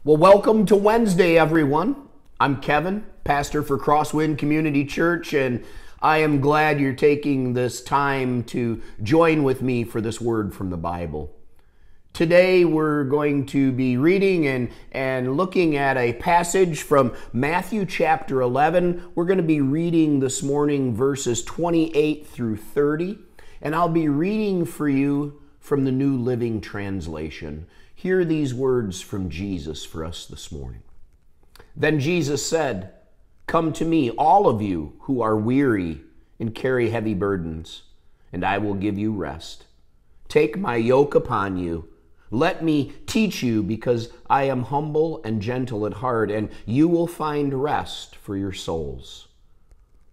Well, welcome to Wednesday, everyone. I'm Kevin, pastor for Crosswind Community Church, and I am glad you're taking this time to join with me for this word from the Bible. Today, we're going to be reading and looking at a passage from Matthew chapter 11. We're going to be reading this morning verses 28 through 30, and I'll be reading for you from the New Living Translation. Hear these words from Jesus for us this morning. Then Jesus said, "Come to me, all of you who are weary and carry heavy burdens, and I will give you rest. Take my yoke upon you. Let me teach you, because I am humble and gentle at heart, and you will find rest for your souls.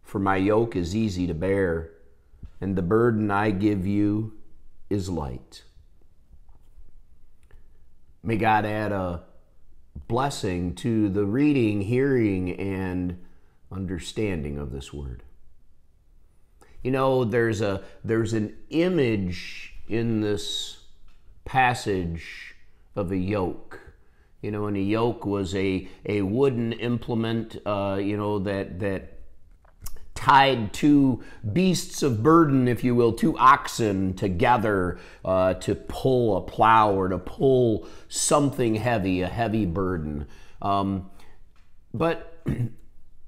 For my yoke is easy to bear, and the burden I give you is light." May God add a blessing to the reading, hearing, and understanding of this word. You know, there's an image in this passage of a yoke. You know, and a yoke was a wooden implement, that tied two beasts of burden, if you will, two oxen together to pull a plow or to pull something heavy, a heavy burden. But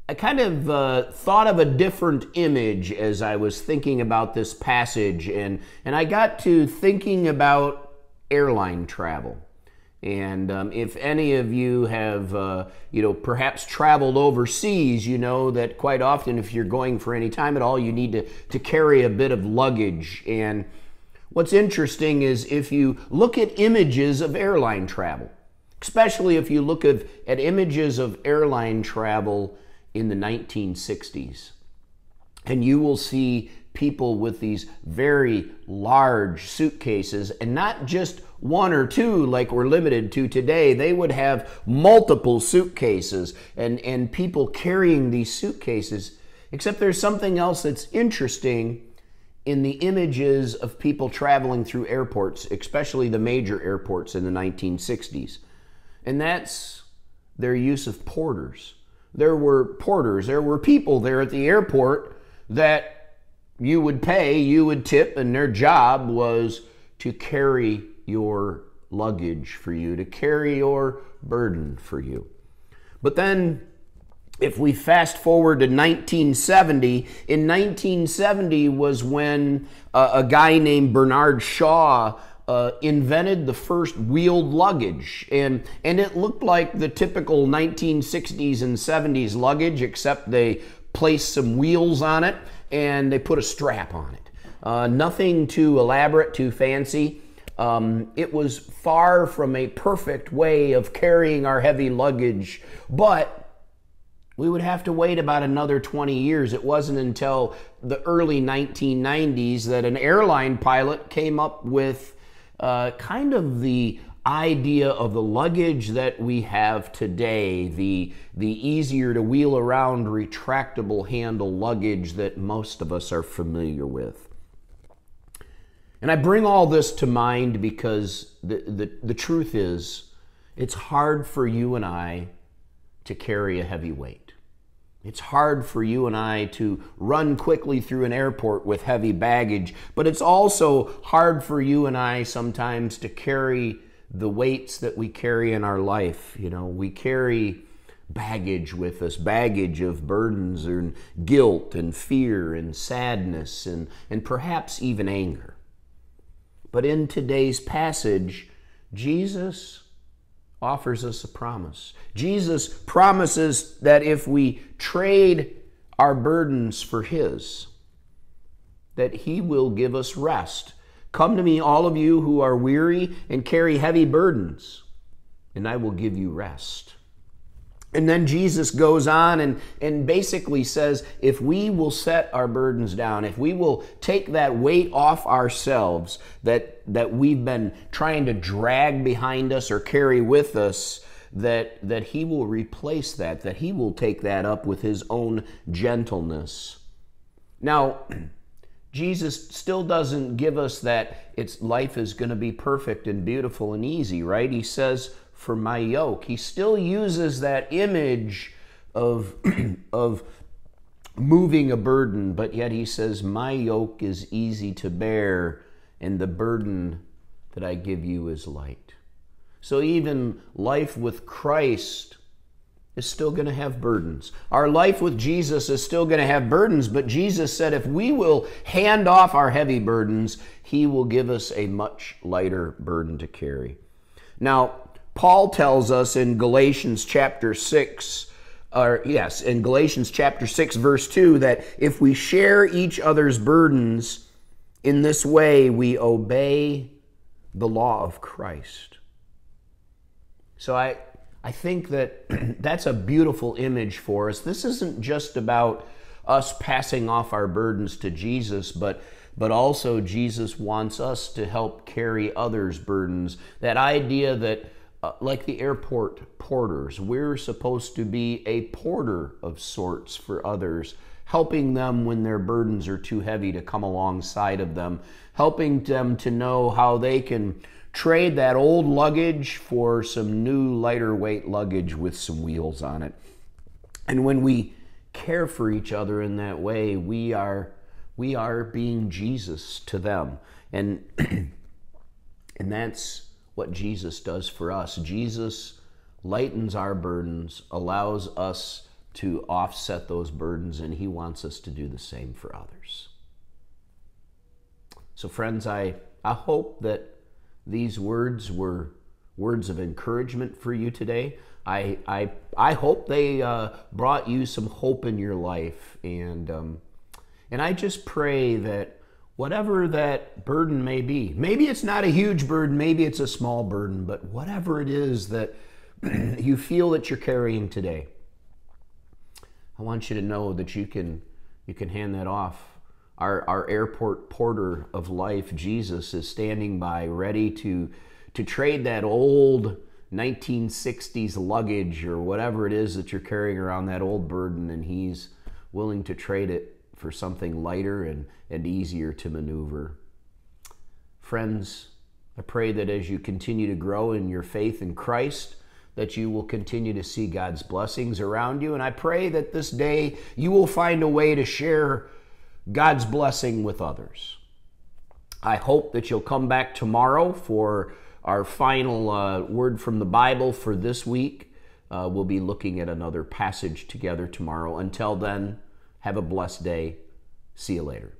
I kind of thought of a different image as I was thinking about this passage, and I got to thinking about airline travel. And if any of you have, perhaps traveled overseas, you know that quite often if you're going for any time at all, you need to carry a bit of luggage. And what's interesting is if you look at images of airline travel, especially if you look at images of airline travel in the 1960s, and you will see people with these very large suitcases, and not just one or two like we're limited to today. They would have multiple suitcases and people carrying these suitcases. Except there's something else that's interesting in the images of people traveling through airports, especially the major airports in the 1960s. And that's their use of porters. There were porters, there were people there at the airport that you would pay, you would tip, and their job was to carry your luggage for you, to carry your burden for you. But then, if we fast forward to 1970, in 1970 was when a guy named Bernard Shaw invented the first wheeled luggage. And it looked like the typical 1960s and 70s luggage, except they placed some wheels on it and they put a strap on it. Nothing too elaborate, too fancy. It was far from a perfect way of carrying our heavy luggage, but we would have to wait about another 20 years. It wasn't until the early 1990s that an airline pilot came up with kind of the idea of the luggage that we have today, the easier to wheel around retractable handle luggage that most of us are familiar with. And I bring all this to mind because the truth is, it's hard for you and I to carry a heavy weight. It's hard for you and I to run quickly through an airport with heavy baggage, but it's also hard for you and I sometimes to carry the weights that we carry in our life. You know, we carry baggage with us, baggage of burdens and guilt and fear and sadness and perhaps even anger. But in today's passage, Jesus offers us a promise. Jesus promises that if we trade our burdens for His, that He will give us rest. "Come to me, all of you who are weary and carry heavy burdens, and I will give you rest." And then Jesus goes on and basically says, if we will set our burdens down, if we will take that weight off ourselves that we've been trying to drag behind us or carry with us, that He will replace that He will take that up with His own gentleness. Now, Jesus still doesn't give us that life is going to be perfect and beautiful and easy, right? He says, for my yoke. He still uses that image of, of moving a burden, but yet he says, my yoke is easy to bear, and the burden that I give you is light. So even life with Christ is still going to have burdens. Our life with Jesus is still going to have burdens, but Jesus said if we will hand off our heavy burdens, he will give us a much lighter burden to carry. Now, Paul tells us in Galatians chapter 6, in Galatians chapter 6, verse 2, that if we share each other's burdens in this way, we obey the law of Christ. So I think that that's a beautiful image for us. This isn't just about us passing off our burdens to Jesus, but also Jesus wants us to help carry others' burdens. That idea that, like the airport porters, we're supposed to be a porter of sorts for others, helping them when their burdens are too heavy to come alongside of them, helping them to know how they can trade that old luggage for some new lighter weight luggage with some wheels on it. And when we care for each other in that way, we are being Jesus to them. And and that's what Jesus does for us. Jesus lightens our burdens, allows us to offset those burdens, and he wants us to do the same for others. So friends, I hope that these words were words of encouragement for you today. I hope they brought you some hope in your life, and I just pray that whatever that burden may be, maybe it's not a huge burden, maybe it's a small burden, but whatever it is that you feel that you're carrying today, I want you to know that you can hand that off. Our airport porter of life, Jesus, is standing by ready to trade that old 1960s luggage or whatever it is that you're carrying around, that old burden, and he's willing to trade it for something lighter and easier to maneuver. Friends, I pray that as you continue to grow in your faith in Christ, that you will continue to see God's blessings around you. And I pray that this day you will find a way to share God's blessing with others. I hope that you'll come back tomorrow for our final word from the Bible for this week. We'll be looking at another passage together tomorrow. Until then, have a blessed day. See you later.